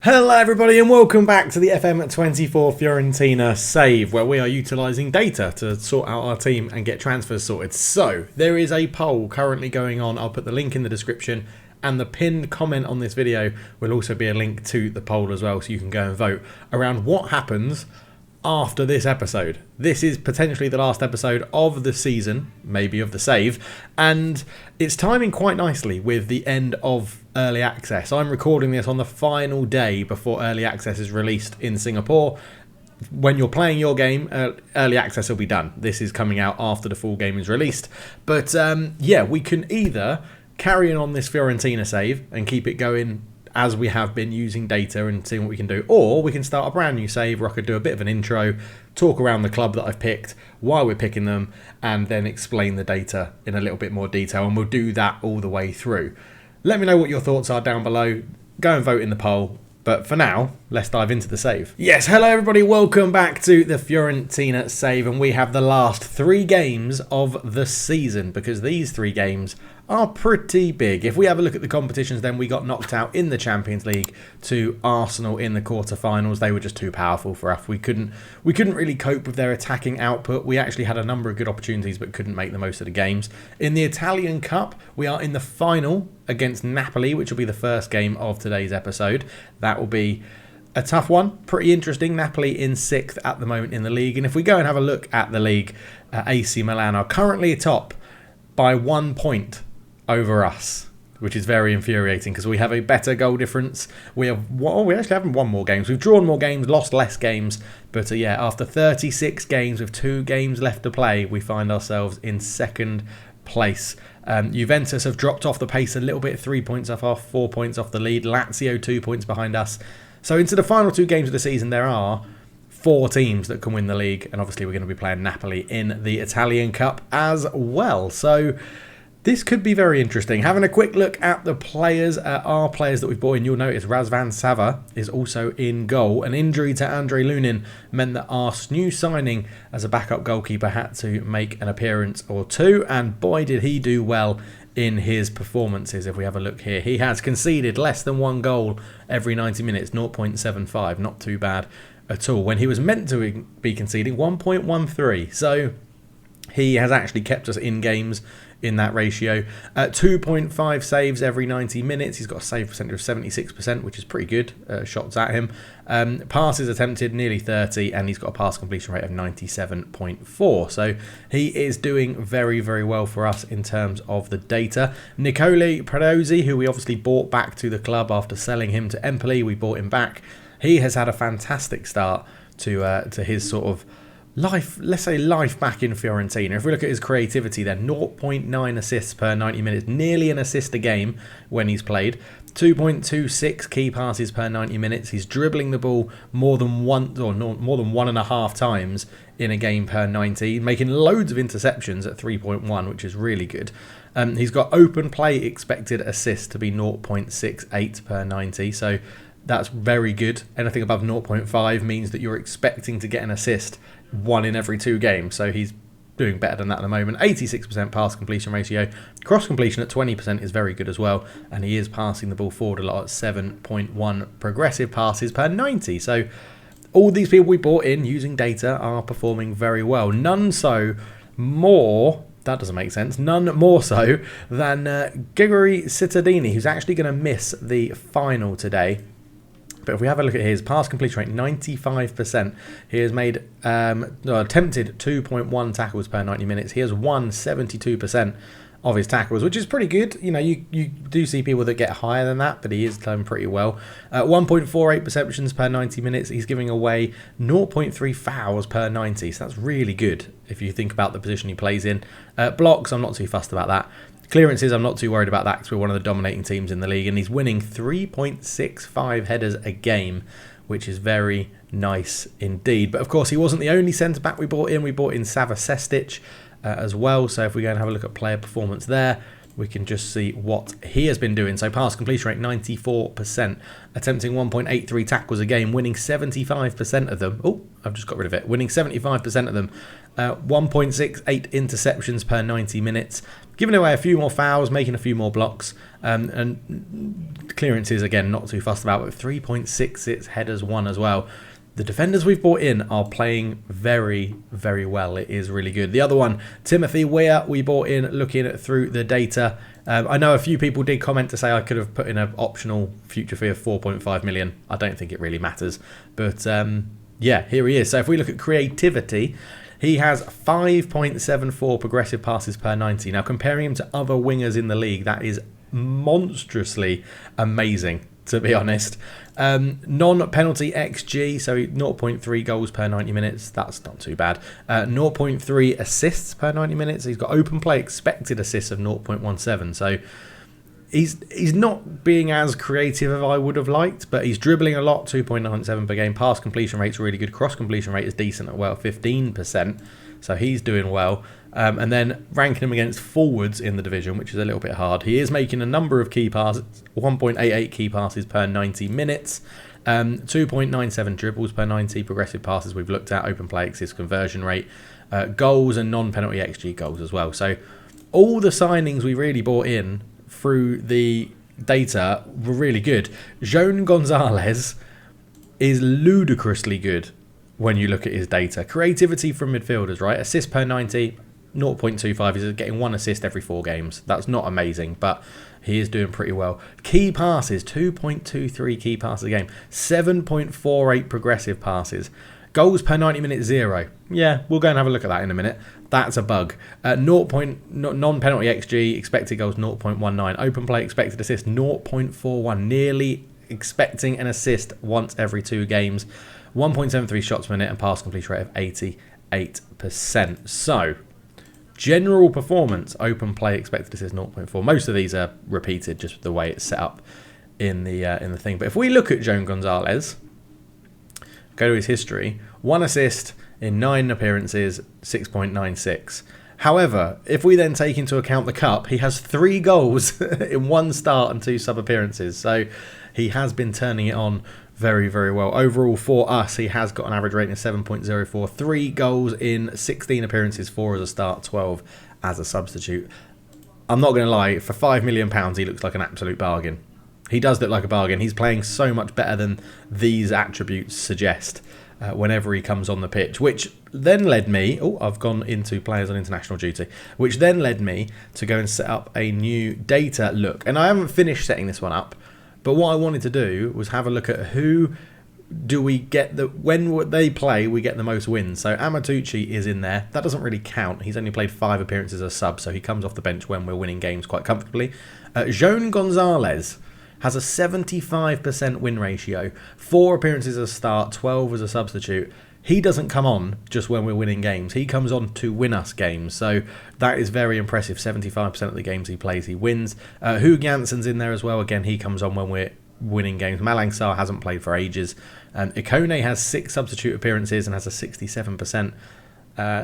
Hello everybody and welcome back to the FM24 Fiorentina save, where we are utilising data to sort out our team and get transfers sorted. So there is a poll currently going on. I'll put the link in the description, and the pinned comment on this video will also be a link to the poll as well, so you can go and vote around what happens after this episode. This is potentially the last episode of the season, maybe of the save, and it's timing quite nicely with the end of early access. I'm recording this on the final day before early access is released in Singapore. When you're playing your game, early access will be done. This is coming out after the full game is released. But yeah, we can either carry on this Fiorentina save and keep it going as we have been using data and seeing what we can do, or we can start a brand new save where I could do a bit of an intro, talk around the club that I've picked, why we're picking them, and then explain the data in a little bit more detail, and we'll do that all the way through. Let me know what your thoughts are down below. Go and vote in the poll. But for now, let's dive into the save. Yes, hello everybody, welcome back to the Fiorentina save, and we have the last 3 games of the season, because these 3 games are pretty big. If we have a look at the competitions, then we got knocked out in the Champions League to Arsenal in the quarterfinals. They were just too powerful for us. We couldn't really cope with their attacking output. We actually had a number of good opportunities but couldn't make the most of the games. In the Italian Cup, we are in the final against Napoli, which will be the first game of today's episode. That will be a tough one, pretty interesting. Napoli in 6th at the moment in the league. And if we go and have a look at the league, AC Milan are currently atop by 1 point over us, which is very infuriating because we have a better goal difference. We actually haven't won more games. We've drawn more games, lost less games. But yeah, after 36 games with 2 games left to play, we find ourselves in 2nd place. Juventus have dropped off the pace a little bit, 3 points off, 4 points off the lead. Lazio 2 points behind us. So into the final 2 games of the season, there are 4 teams that can win the league. And obviously we're going to be playing Napoli in the Italian Cup as well. So this could be very interesting. Having a quick look at the players, our players that we've brought in, you'll notice Razvan Sava is also in goal. An injury to Andre Lunin meant that our new signing as a backup goalkeeper had to make an appearance or 2, and boy did he do well in his performances. If we have a look here, he has conceded less than 1 goal every 90 minutes, 0.75, not too bad at all, when he was meant to be conceding 1.13. So he has actually kept us in games in that ratio. 2.5 saves every 90 minutes. He's got a save percentage of 76%, which is pretty good. Shots at him. Passes attempted, nearly 30, and he's got a pass completion rate of 97.4. So he is doing very, very well for us in terms of the data. Nicole Predozzi, who we obviously bought back to the club after selling him to Empoli, we bought him back. He has had a fantastic start to his sort of life, let's say life back in Fiorentina. If we look at his creativity then, 0.9 assists per 90 minutes, nearly an assist a game when he's played. 2.26 key passes per 90 minutes. He's dribbling the ball more than 1.5 times in a game per 90, making loads of interceptions at 3.1, which is really good. He's got open play expected assist to be 0.68 per 90, so that's very good. Anything above 0.5 means that you're expecting to get an assist 1 in every 2 games. So he's doing better than that at the moment. 86% pass completion ratio. Cross completion at 20% is very good as well. And he is passing the ball forward a lot at 7.1 progressive passes per 90. So all these people we bought in using data are performing very well. None more so than Grigori Cittadini, who's actually going to miss the final today. But if we have a look at his pass completion rate, 95%. He has made attempted 2.1 tackles per 90 minutes. He has won 72% of his tackles, which is pretty good. You know, you do see people that get higher than that, but he is done pretty well. 1.48 receptions per 90 minutes. He's giving away 0.3 fouls per 90, so that's really good if you think about the position he plays in. Blocks, I'm not too fussed about that. Clearances, I'm not too worried about that because we're one of the dominating teams in the league, and he's winning 3.65 headers a game, which is very nice indeed. But of course, he wasn't the only centre-back we bought in. We bought in Sava Sestic as well. So if we go and have a look at player performance there, we can just see what he has been doing. So pass completion rate 94%, attempting 1.83 tackles a game, winning 75% of them. Oh, I've just got rid of it. Winning 75% of them. 1.68 interceptions per 90 minutes. giving away a few more fouls, making a few more blocks, and clearances, again, not too fussed about, but 3.66 headers won as well. The defenders we've brought in are playing very, very well. It is really good. The other one, Timothy Weah, we brought in looking through the data. I know a few people did comment to say I could have put in an optional future fee of 4.5 million. I don't think it really matters. But yeah, here he is. So if we look at creativity, he has 5.74 progressive passes per 90. Now, comparing him to other wingers in the league, that is monstrously amazing, to be honest. Non-penalty XG, so 0.3 goals per 90 minutes. That's not too bad. 0.3 assists per 90 minutes. He's got open play expected assists of 0.17. So he's not being as creative as I would have liked, but he's dribbling a lot, 2.97 per game. Pass completion rate's really good. Cross completion rate is decent at, well, 15%. So he's doing well. And then ranking him against forwards in the division, which is a little bit hard. He is making a number of key passes, 1.88 key passes per 90 minutes, 2.97 dribbles per 90, progressive passes we've looked at, open play, assist conversion rate, goals and non-penalty XG goals as well. So all the signings we really brought in through the data were really good. Joan Gonzalez is ludicrously good when you look at his data. Creativity from midfielders, right? Assist per 90, 0.25. He's getting 1 assist every 4 games. That's not amazing, but he is doing pretty well. Key passes, 2.23 key passes a game. 7.48 progressive passes. Goals per 90 minutes, 0. Yeah, we'll go and have a look at that in a minute. That's a bug. Non-penalty XG, expected goals, 0.19. Open play, expected assist, 0.41. Nearly expecting an assist once every 2 games. 1.73 shots per minute and pass completion rate of 88%. So, general performance, open play, expected assist 0.4. Most of these are repeated, just the way it's set up in the thing. But if we look at Joan Gonzalez, go to his history, 1 assist in 9 appearances, 6.96. However, if we then take into account the cup, he has 3 goals in 1 start and 2 sub appearances. So he has been turning it on very, very well. Overall, for us, he has got an average rating of 7.04. 3 goals in 16 appearances, 4 as a start, 12 as a substitute. I'm not going to lie, for £5 million, he looks like an absolute bargain. He does look like a bargain. He's playing so much better than these attributes suggest whenever he comes on the pitch, which then led me... Oh, I've gone into players on international duty, which then led me to go and set up a new data look. And I haven't finished setting this one up, but what I wanted to do was have a look at who do we get when they play, we get the most wins. So Amatucci is in there. That doesn't really count. He's only played 5 appearances as a sub, so he comes off the bench when we're winning games quite comfortably. Joan Gonzalez has a 75% win ratio, 4 appearances as a start, 12 as a substitute. He doesn't come on just when we're winning games. He comes on to win us games. So that is very impressive. 75% of the games he plays, he wins. Hugh Janssen's in there as well. Again, he comes on when we're winning games. Malang Sarr hasn't played for ages. Ikone has 6 substitute appearances and has a 67%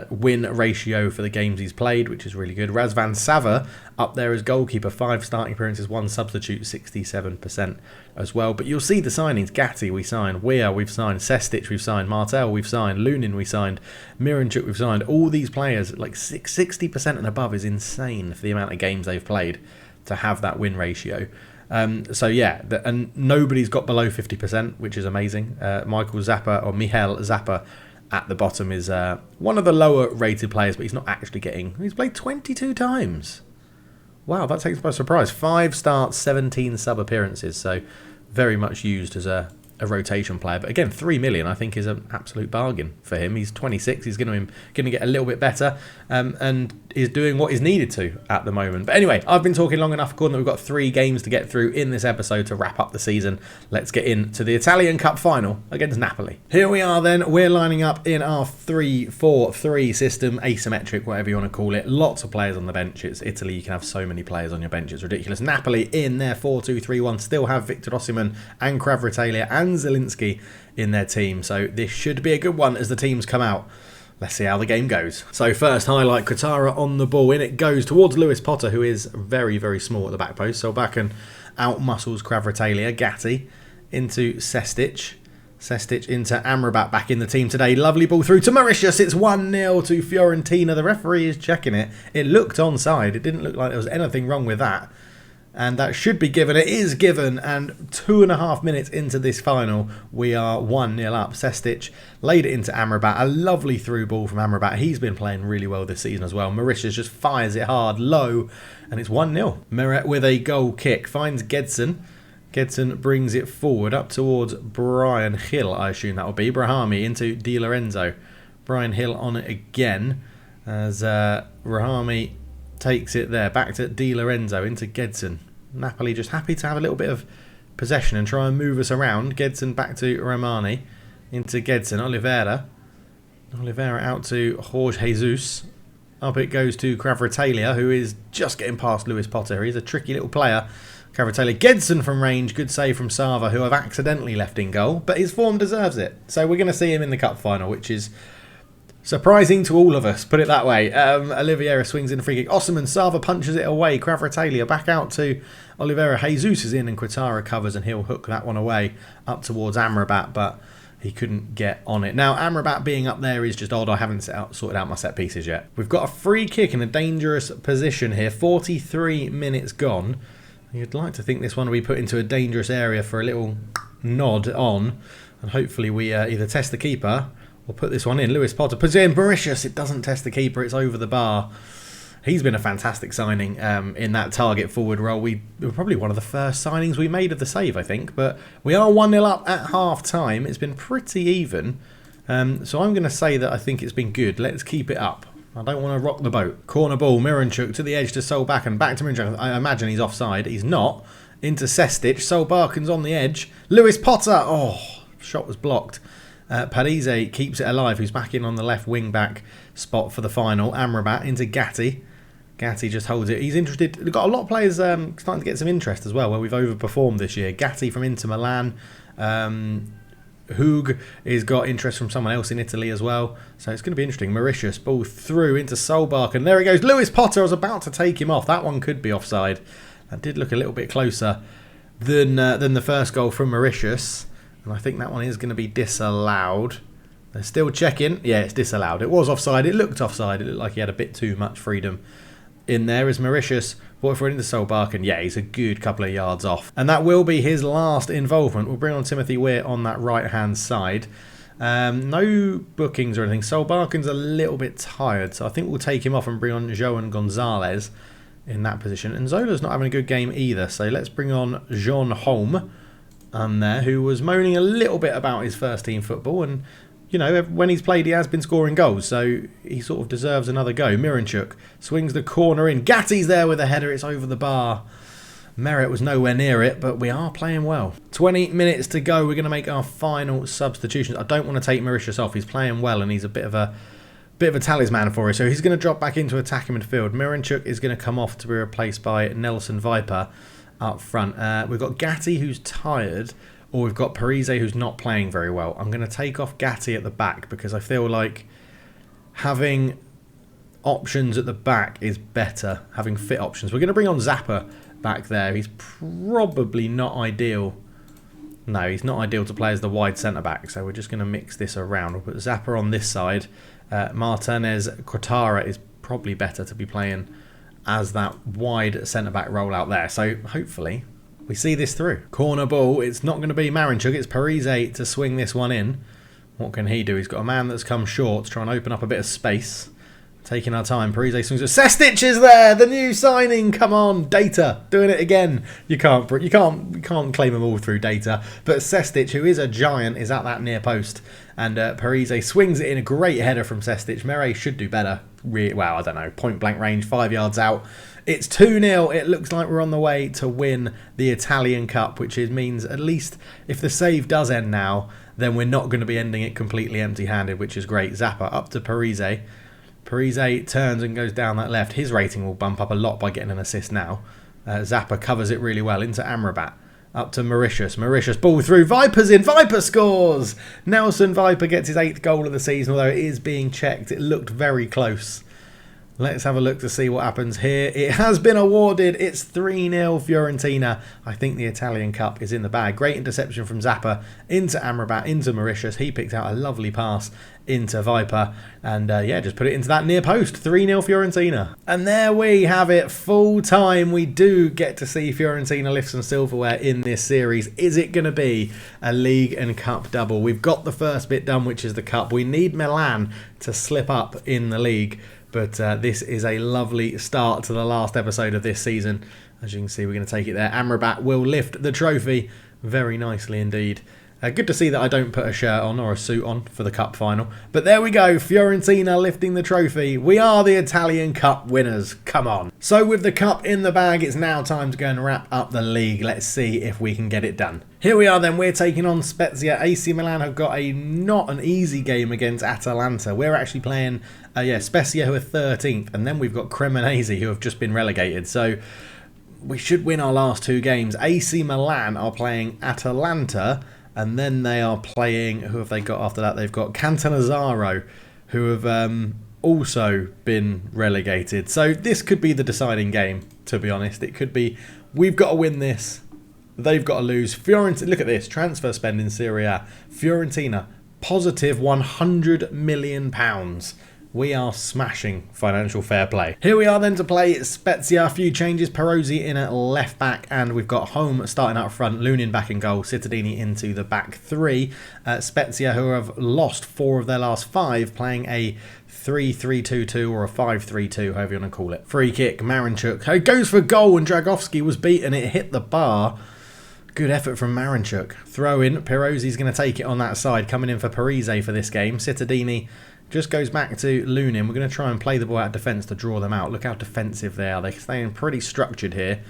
win ratio for the games he's played, which is really good. Razvan Sava up there as goalkeeper, 5 starting appearances, 1 substitute, 67% as well. But you'll see the signings. Gatti we signed, Weah we've signed, Sestic we've signed, Martel we've signed, Lunin we signed, Miranchuk we've signed. All these players, like 60% and above, is insane for the amount of games they've played to have that win ratio. So yeah, and nobody's got below 50%, which is amazing. Michael Zappa at the bottom is one of the lower rated players, but he's not actually getting... He's played 22 times. Wow, that takes me by surprise. 5 starts, 17 sub appearances, so very much used as a rotation player. But again, 3 million I think is an absolute bargain for him. He's 26, he's going to get a little bit better, and is doing what is needed to at the moment. But anyway, I've been talking long enough. According to we've got 3 games to get through in this episode to wrap up the season. Let's get into the Italian Cup final against Napoli. Here we are then. We're lining up in our 3-4-3 system, asymmetric, whatever you want to call it. Lots of players on the bench. It's Italy. You can have so many players on your bench. It's ridiculous. Napoli in their 4-2-3-1 still have Victor Osimhen and Kvaratskhelia and Zielinski in their team. So this should be a good one as the teams come out. Let's see how the game goes. So first highlight, Kratara on the ball. In it goes towards Lewis Potter, who is very, very small at the back post. So back and out muscles Kvaratskhelia. Gatti into Sestic. Sestic into Amrabat back in the team today. Lovely ball through to Mauritius. It's 1-0 to Fiorentina. The referee is checking it. It looked onside. It didn't look like there was anything wrong with that. And that should be given. It is given. And 2.5 minutes into this final, we are 1-0 up. Sestic laid it into Amrabat. A lovely through ball from Amrabat. He's been playing really well this season as well. Mauritius just fires it hard, low, and it's 1-0. Meret with a goal kick. Finds Gedson. Gedson brings it forward up towards Brian Hill, I assume that will be. Brahami into Di Lorenzo. Brian Hill on it again as Brahami takes it there. Back to Di Lorenzo into Gedson. Napoli just happy to have a little bit of possession and try and move us around. Gedson back to Romani. Into Gedson. Oliveira. Oliveira out to Jorge Jesus. Up it goes to Kvaratskhelia, who is just getting past Lewis Potter. He's a tricky little player. Kvaratskhelia. Gedson from range. Good save from Sava, who I've accidentally left in goal. But his form deserves it. So we're going to see him in the cup final, which is surprising to all of us, put it that way. Oliveira swings in a free kick. Osman Sava punches it away. Kvaratskhelia back out to Oliveira. Jesus is in and Quatara covers and he'll hook that one away up towards Amrabat, but he couldn't get on it. Now, Amrabat being up there is just odd. I haven't sorted out my set pieces yet. We've got a free kick in a dangerous position here. 43 minutes gone. You'd like to think this one will be put into a dangerous area for a little nod on, and hopefully we either test the keeper or put this one in. Lewis Potter puts it in. Mauritius, it doesn't test the keeper. It's over the bar. He's been a fantastic signing in that target forward role. We were probably one of the first signings we made of the save, I think. But we are 1-0 up at half-time. It's been pretty even. So I'm going to say that I think it's been good. Let's keep it up. I don't want to rock the boat. Corner ball, Miranchuk to the edge to Solbakken. Back to Miranchuk. I imagine he's offside. He's not. Into Sestic. Solbakken's on the edge. Lewis Potter. Oh, shot was blocked. Parise keeps it alive, who's back in on the left wing-back spot for the final. Amrabat into Gatti. Gatti just holds it. He's interested. We've got a lot of players starting to get some interest as well, where we've overperformed this year. Gatti from Inter Milan. Hug has got interest from someone else in Italy as well. So it's going to be interesting. Mauritius, ball through into Solbakken. There he goes. Lewis Potter. I was about to take him off. That one could be offside. That did look a little bit closer than the first goal from Mauritius. And I think that one is going to be disallowed. They're still checking. Yeah, it's disallowed. It was offside. It looked offside. It looked like he had a bit too much freedom in there. As Mauritius brought it into Solbakken. Yeah, he's a good couple of yards off. And that will be his last involvement. We'll bring on Timothy Weir on that right-hand side. No bookings or anything. Solbakken's a little bit tired, so I think we'll take him off and bring on Joan Gonzalez in that position. And Zola's not having a good game either, so let's bring on Jean Holm there, who was moaning a little bit about his first-team football, and you know, when he's played, he has been scoring goals, so he sort of deserves another go. Miranchuk swings the corner in. Gatti's there with a header. It's over the bar. Meret was nowhere near it, but we are playing well. 20 minutes to go. We're going to make our final substitutions. I don't want to take Mauritius off. He's playing well, and he's a bit of a talisman for us. So he's going to drop back into attacking midfield. Miranchuk is going to come off to be replaced by Nelson Viper up front. We've got Gatti, who's tired. Or we've got Parise, who's not playing very well. I'm going to take off Gatti at the back because I feel like having options at the back is better. Having fit options. We're going to bring on Zappa back there. He's probably not ideal. No, he's not ideal to play as the wide centre-back. So we're just going to mix this around. We'll put Zappa on this side. Martinez Quatara is probably better to be playing as that wide centre-back role out there. So hopefully we see this through. Corner ball. It's not going to be Maranchuk. It's Parise to swing this one in. What can he do? He's got a man that's come short to try and open up a bit of space. Taking our time. Parise swings it. Sestic is there. The new signing. Come on, Data doing it again. You can't claim them all through Data. But Sestic, who is a giant, is at that near post, and Parise swings it in. A great header from Sestic. Meret should do better. Well, I don't know. Point blank range, 5 yards out. It's 2-0. It looks like we're on the way to win the Italian Cup, which means at least if the save does end now, then we're not going to be ending it completely empty-handed, which is great. Zappa up to Parise. Parise turns and goes down that left. His rating will bump up a lot by getting an assist now. Zappa covers it really well into Amrabat. Up to Mauritius. Mauritius ball through. Viper's in. Viper scores! Nelson Viper gets his 8th goal of the season, although it is being checked. It looked very close. Let's have a look to see what happens here. It has been awarded. It's 3-0 Fiorentina. I think the Italian Cup is in the bag. Great interception from Zappa into Amrabat, into Mauritius. He picked out a lovely pass into Viper. And yeah, just put it into that near post. 3-0 Fiorentina. And there we have it. Full time. We do get to see Fiorentina lift some silverware in this series. Is it going to be a league and cup double? We've got the first bit done, which is the cup. We need Milan to slip up in the league. But this is a lovely start to the last episode of this season. As you can see, we're going to take it there. Amrabat will lift the trophy very nicely indeed. Good to see that I don't put a shirt on or a suit on for the cup final. But there we go, Fiorentina lifting the trophy. We are the Italian Cup winners. Come on. So with the cup in the bag, it's now time to go and wrap up the league. Let's see if we can get it done. Here we are then, we're taking on Spezia. AC Milan have got not an easy game against Atalanta. We're actually playing Spezia, who are 13th, and then we've got Cremonese, who have just been relegated. So we should win our last two games. AC Milan are playing Atalanta, and then they are playing, who have they got after that? They've got Catanzaro, who have also been relegated. So this could be the deciding game, to be honest. It could be, we've got to win this. They've got to lose. Fiorentina, look at this, transfer spend in Serie A. Fiorentina, positive £100 million. We are smashing financial fair play. Here we are then to play Spezia. A few changes. Perozzi in at left back, and we've got Home starting up front. Lunin back in goal. Cittadini into the back three. Spezia, who have lost 4 of their last 5, playing a 3-3-2-2 or a 5-3-2, however you want to call it. Free kick. Marinchuk. It goes for goal, and Dragowski was beaten. It hit the bar. Good effort from Marinchuk. Throw in. Perozzi's going to take it on that side. Coming in for Parise for this game. Cittadini just goes back to Lunin. We're going to try and play the ball out of defence to draw them out. Look how defensive they are. They're staying pretty structured here.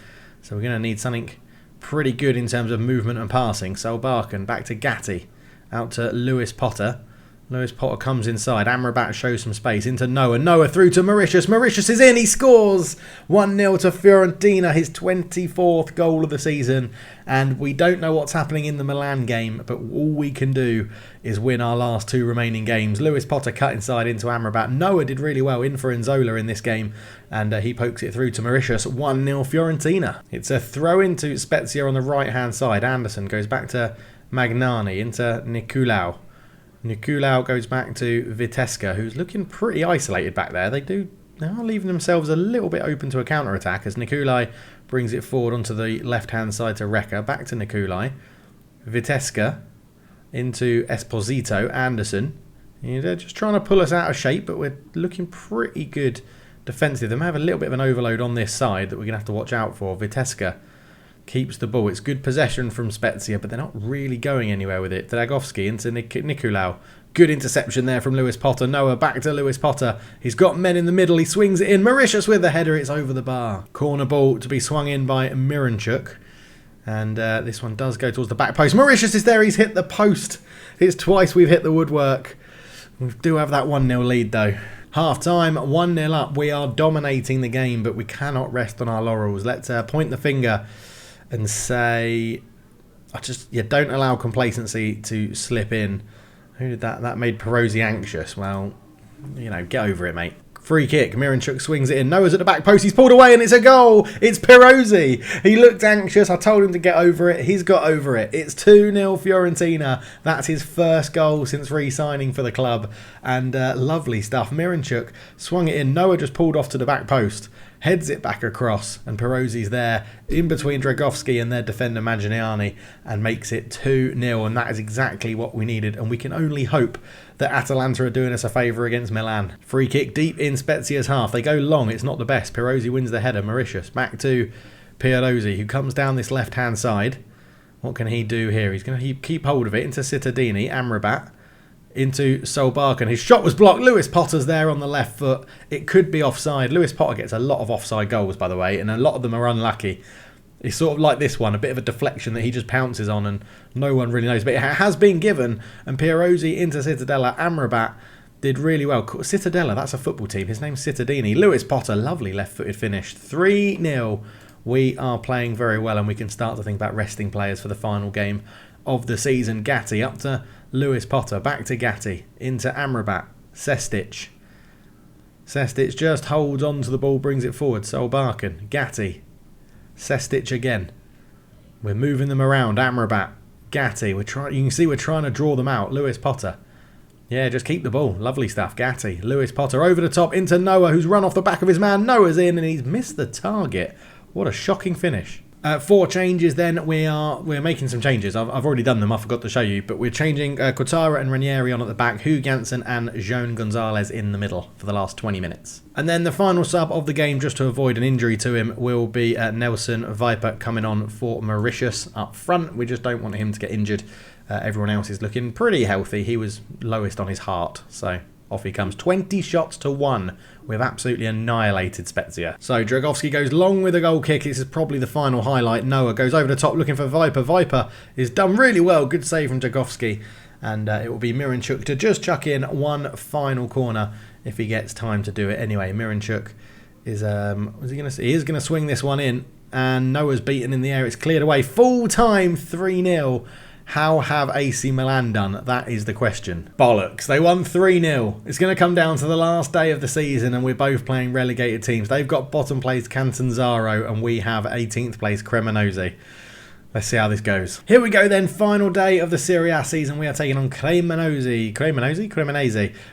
So we're going to need something pretty good in terms of movement and passing. So Barkan back to Gatti. Out to Lewis Potter. Lewis Potter comes inside. Amrabat shows some space into Noah. Noah through to Mauritius. Mauritius is in. He scores. 1-0 to Fiorentina. His 24th goal of the season. And we don't know what's happening in the Milan game, but all we can do is win our last 2 remaining games. Lewis Potter cut inside into Amrabat. Noah did really well in for Nzola in this game. And he pokes it through to Mauritius. 1-0 Fiorentina. It's a throw into Spezia on the right-hand side. Anderson goes back to Magnani into Nicolau. Nicolau goes back to Vitesca, who's looking pretty isolated back there. They are leaving themselves a little bit open to a counter-attack as Nicolai brings it forward onto the left-hand side to Recca. Back to Nicolai. Vitesca into Esposito. Anderson. They're just trying to pull us out of shape, but we're looking pretty good defensive. They may have a little bit of an overload on this side that we're going to have to watch out for. Vitesca keeps the ball. It's good possession from Spezia, but they're not really going anywhere with it. Dragowski into Nicolau. Good interception there from Lewis Potter. Noah back to Lewis Potter. He's got men in the middle. He swings it in. Mauritius with the header. It's over the bar. Corner ball to be swung in by Miranchuk. And this one does go towards the back post. Mauritius is there. He's hit the post. It's twice we've hit the woodwork. We do have that 1-0 lead though. Half time, 1-0 up. We are dominating the game, but we cannot rest on our laurels. Let's point the finger and say, don't allow complacency to slip in. Who did that? That made Perozzi anxious. Well, get over it, mate. Free kick. Miranchuk swings it in. Noah's at the back post. He's pulled away and it's a goal. It's Perozzi. He looked anxious. I told him to get over it. He's got over it. It's 2-0 Fiorentina. That's his first goal since re-signing for the club. And lovely stuff. Miranchuk swung it in. Noah just pulled off to the back post. Heads it back across, and Perozzi's there in between Dragowski and their defender Magiani and makes it 2-0, and that is exactly what we needed, and we can only hope that Atalanta are doing us a favour against Milan. Free kick deep in Spezia's half. They go long, it's not the best. Perozzi wins the header. Mauritius back to Perozzi, who comes down this left-hand side. What can he do here? He's going to keep hold of it into Cittadini. Amrabat into Solbakken. His shot was blocked. Lewis Potter's there on the left foot. It could be offside. Lewis Potter gets a lot of offside goals, by the way, and a lot of them are unlucky. It's sort of like this one, a bit of a deflection that he just pounces on and no one really knows. But it has been given, and Perozzi into Cittadella. Amrabat did really well. Cittadella, that's a football team. His name's Cittadini. Lewis Potter, lovely left-footed finish. 3-0. We are playing very well, and we can start to think about resting players for the final game of the season. Gatti up to Lewis Potter, back to Gatti, into Amrabat, Sestic. Sestic just holds on to the ball, brings it forward. Solbakken, Gatti, Sestic again. We're moving them around. Amrabat, Gatti. You can see we're trying to draw them out. Lewis Potter. Yeah, just keep the ball. Lovely stuff. Gatti, Lewis Potter over the top into Noah, who's run off the back of his man. Noah's in and he's missed the target. What a shocking finish. 4 changes then. We're making some changes. I've already done them. I forgot to show you. But we're changing Quattara and Ranieri on at the back. Hugo Janssen and Joan Gonzalez in the middle for the last 20 minutes. And then the final sub of the game, just to avoid an injury to him, will be Nelson Viper coming on for Mauritius up front. We just don't want him to get injured. Everyone else is looking pretty healthy. He was lowest on his heart. So off he comes. 20 shots to 1. We've absolutely annihilated Spezia. So Dragowski goes long with a goal kick. This is probably the final highlight. Noah goes over the top looking for Viper. Viper is done really well. Good save from Dragowski. And it will be Miranchuk to just chuck in one final corner if he gets time to do it. Anyway, Miranchuk is he is going to swing this one in. And Noah's beaten in the air. It's cleared away. Full time 3-0. How have AC Milan done? That is the question. Bollocks. They won 3-0. It's going to come down to the last day of the season and we're both playing relegated teams. They've got bottom place Catanzaro and we have 18th place Cremonese. Let's see how this goes. Here we go then. Final day of the Serie A season. We are taking on Cremonese,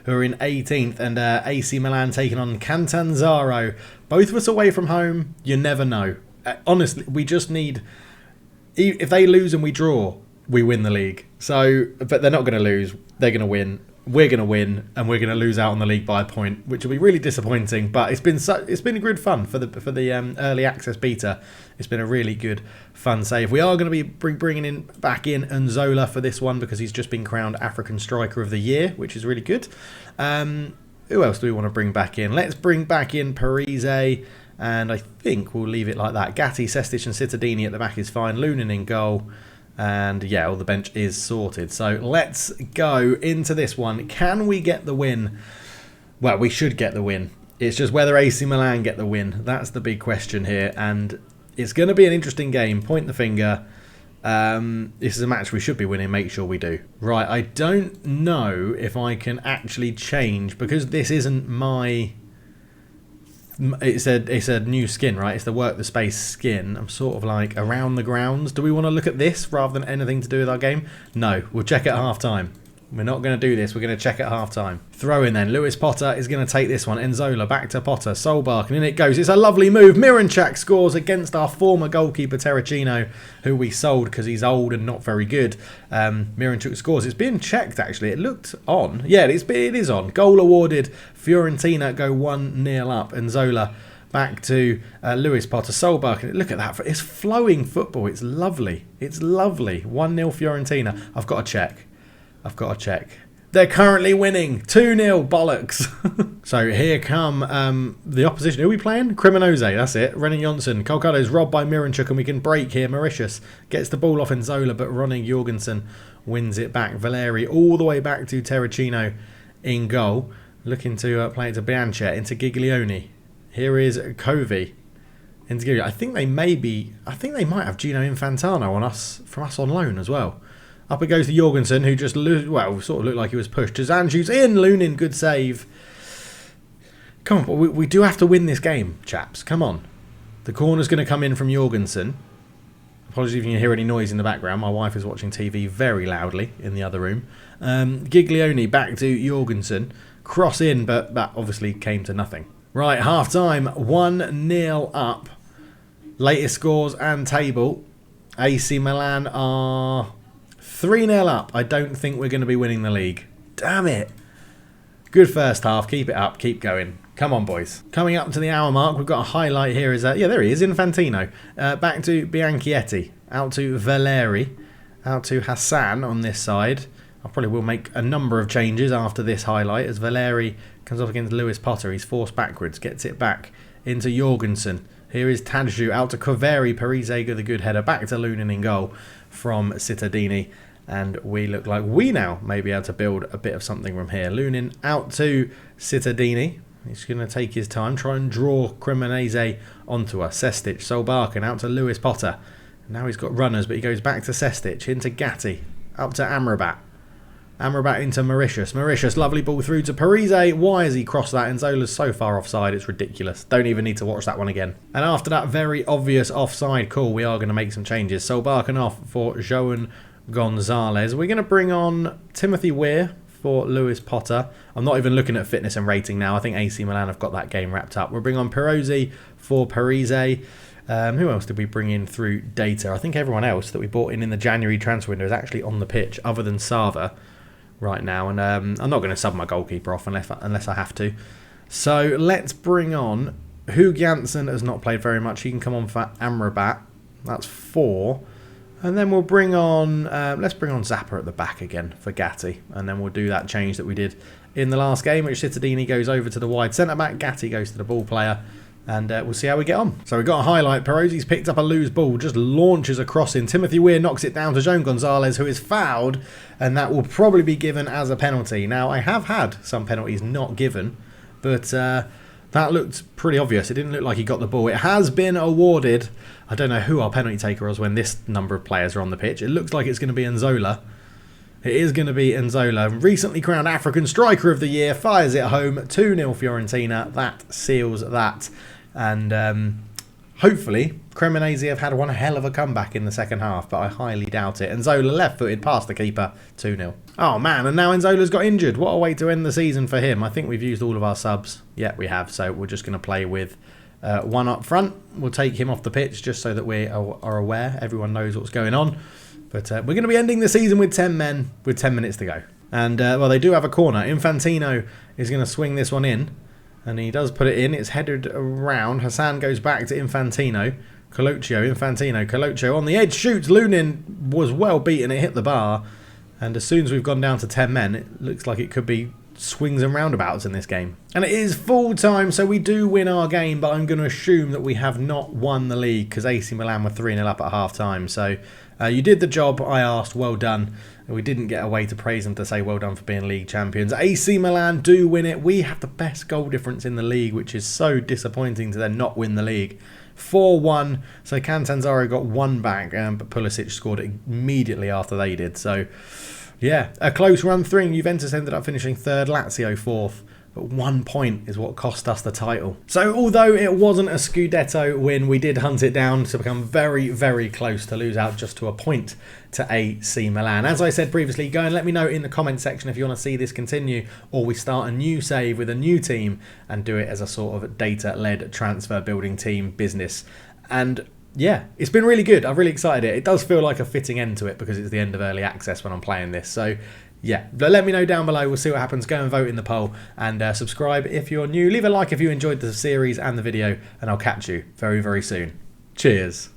who are in 18th, and AC Milan taking on Catanzaro. Both of us away from home. You never know. Honestly, we just need... If they lose and we draw, we win the league. So, but they're not going to lose. They're going to win. We're going to win, and we're going to lose out on the league by a point, which will be really disappointing. But it's been good fun for the early access beta. It's been a really good fun save. We are going to be bringing back in Nzola for this one because he's just been crowned African Striker of the Year, which is really good. Who else do we want to bring back in? Let's bring back in Parise, and I think we'll leave it like that. Gatti, Sestic, and Cittadini at the back is fine. Lunin in goal. And yeah, all the bench is sorted. So let's go into this one. Can we get the win? Well, we should get the win. It's just whether AC Milan get the win. That's the big question here. And it's going to be an interesting game. Point the finger. This is a match we should be winning. Make sure we do. Right, I don't know if I can actually change because this isn't my... It's a new skin, right? It's the Work the Space skin. I'm sort of like around the grounds. Do we want to look at this rather than anything to do with our game? No, we'll check at half time. We're not going to do this. We're going to check at half time. Throw in then. Lewis Potter is going to take this one. Nzola back to Potter. Solbakken, and in it goes. It's a lovely move. Miranchuk scores against our former goalkeeper Terracino, who we sold because he's old and not very good. Miranchuk scores. It's been checked actually. It looked on. Yeah, it is on. Goal awarded. Fiorentina go 1-0 up. Nzola back to Lewis Potter. Solbakken. Look at that. It's flowing football. It's lovely. It's lovely. 1-0 Fiorentina. I've got to check. They're currently winning 2-0, bollocks. So here come the opposition. Who are we playing? Cremonese, that's it. Renan Jonsson. Calcado's robbed by Miranchuk and we can break here. Mauritius gets the ball off Nzola, but Ronnie Jorgensen wins it back. Valeri all the way back to Terracino in goal. Looking to play it to Bianchi, into Giglioni. Here is Covey. Into Giglioni. I think they might have Gino Infantano from us on loan as well. Up it goes to Jorgensen, who just, sort of looked like he was pushed. To Zanju's in. Lunin, good save. Come on, we do have to win this game, chaps. Come on. The corner's going to come in from Jorgensen. Apologies if you can hear any noise in the background. My wife is watching TV very loudly in the other room. Giglioni back to Jorgensen. Cross in, but that obviously came to nothing. Right, half time. 1-0 up. Latest scores and table. AC Milan are 3-0 up. I don't think we're going to be winning the league. Damn it. Good first half. Keep it up. Keep going. Come on, boys. Coming up to the hour mark, we've got a highlight here. Yeah, there he is. Infantino. Back to Bianchietti. Out to Valeri. Out to Hassan on this side. I probably will make a number of changes after this highlight as Valeri comes up against Lewis Potter. He's forced backwards. Gets it back into Jorgensen. Here is Tadju. Out to Coveri. Parise with a good header. Back to Lunin in goal from Cittadini. And we look like we now may be able to build a bit of something from here. Lunin out to Cittadini. He's going to take his time, try and draw Cremonese onto us. Sestic, Solbakken out to Lewis Potter. Now he's got runners, but he goes back to Sestic, into Gatti, up to Amrabat. Amrabat into Mauritius. Mauritius, lovely ball through to Parise. Why has he crossed that? Nzola's so far offside, it's ridiculous. Don't even need to watch that one again. And after that very obvious offside call, we are going to make some changes. Solbakken off for João Gonzalez. We're going to bring on Timothy Weir for Lewis Potter. I'm not even looking at fitness and rating now. I think AC Milan have got that game wrapped up. We'll bring on Pirozzi for Parise. Who else did we bring in through data? I think everyone else that we bought in the January transfer window is actually on the pitch, other than Sava right now. And I'm not going to sub my goalkeeper off unless I have to. So let's bring on Hugh Janssen. Has not played very much. He can come on for Amrabat. That's 4. And then we'll bring on, let's bring on Zappa at the back again for Gatti. And then we'll do that change that we did in the last game, which Cittadini goes over to the wide centre-back. Gatti goes to the ball player. And we'll see how we get on. So we've got a highlight. Perozzi's picked up a loose ball, just launches a cross in. Timothy Weir knocks it down to João Gonzalez, who is fouled. And that will probably be given as a penalty. Now, I have had some penalties not given, but that looked pretty obvious. It didn't look like he got the ball. It has been awarded. I don't know who our penalty taker was when this number of players are on the pitch. It looks like it's going to be Nzola. It is going to be Nzola. Recently crowned African Striker of the Year. Fires it home. 2-0 Fiorentina. That seals that. And hopefully Cremonese have had one hell of a comeback in the second half, but I highly doubt it. Nzola left-footed past the keeper. 2-0. Oh man, and now Nzola's got injured. What a way to end the season for him. I think we've used all of our subs. Yeah, we have. So we're just going to play with one up front. We'll take him off the pitch just so that we are aware. Everyone knows what's going on. But we're going to be ending the season with 10 men with 10 minutes to go. And, well, they do have a corner. Infantino is going to swing this one in. And he does put it in. It's headed around. Hassan goes back to Infantino. Infantino on the edge. Shoots. Lunin was well beaten. It hit the bar. And as soon as we've gone down to 10 men, it looks like it could be swings and roundabouts in this game. And it is full time, so we do win our game. But I'm going to assume that we have not won the league because AC Milan were 3-0 up at half time. So you did the job I asked. Well done. And we didn't get a way to praise them to say well done for being league champions. AC Milan do win it. We have the best goal difference in the league, which is so disappointing to then not win the league. 4-1. So Cantanzaro got one back, but Pulisic scored it immediately after they did. So, yeah, a close run through. Juventus ended up finishing 3rd, Lazio 4th. But 1 point is what cost us the title. So although it wasn't a Scudetto win, we did hunt it down to become very, very close to lose out just to a point to AC Milan. As I said previously, go and let me know in the comment section if you want to see this continue or we start a new save with a new team and do it as a sort of data-led transfer building team business. And yeah, it's been really good. I've really excited it. It does feel like a fitting end to it because it's the end of early access when I'm playing this. So yeah, let me know down below. We'll see what happens. Go and vote in the poll and subscribe if you're new. Leave a like if you enjoyed the series and the video, and I'll catch you very, very soon. Cheers.